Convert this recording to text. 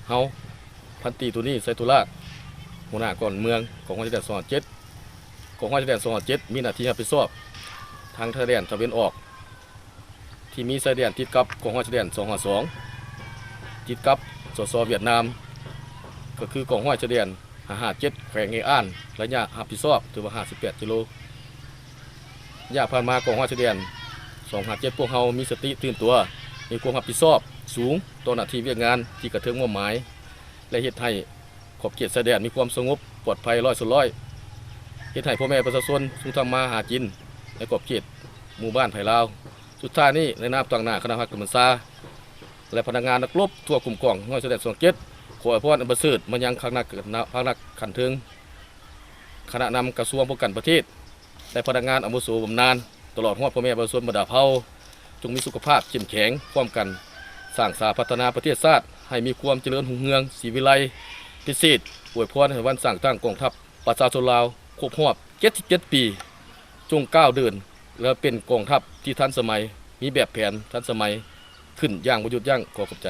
เฮาพันตรีตัวนี้ไซตุลาหัวหน้าก่อนเมืองของห้อยชายแดน257ของห้อยชายแดน257มีหน้าที่รับผิดชอบทางชายแดนตะวันออกที่มีชายแดนติดกับของห้อยชายแดน252ติดกับสสเวียดนามก็คือกองห้อยชายแดน557แขวงเออ้านระยะรับผิดชอบถือว่า58กิโลระยะผ่านมากองห้อยชายแดน257พวกเฮามีสติตื่นตัวมีความรับผิดชอบสูงต่อหน้าที่เวียกงานที่กระเทิงมอบหมายและเฮ็ดให้ขอบเขตชายแดนมีความสงบปลอดภัย100%เฮ็ดให้พ่อแม่ประชาชนทุกทำมาหากินในขอบเขตหมู่บ้านไผ่ลาวสุดท้ายนี้ในนามต่างหน้าคณะพักกำมันซาและพนักงานนักรบทั่วกลุ่มกองห้อยชายแดน257ขออวยพรอันประเสริฐมายังคณะขันเทิงคณะนำกระทรวงป้องกันประเทศและพนักงานอาวุโสบำนาญตลอดฮอดพ่อแม่ประชาชนบรรดาเผ่าจงมีสุขภาพเข้มแข็งพร้อมกันสร้างสาพัฒนาประเทศชาติให้มีความเจริญรุ่งเรืองศรีวิไลพิเศษอวยพรให้วันสร้างตั้งกองทัพประชาชนลาวครบรอบ77 ปีจงก้าวเดินและเป็นกองทัพที่ทันสมัยมีแบบแผนทันสมัยขึ้นอย่างบ่หยุดยั้งขอขอบใจ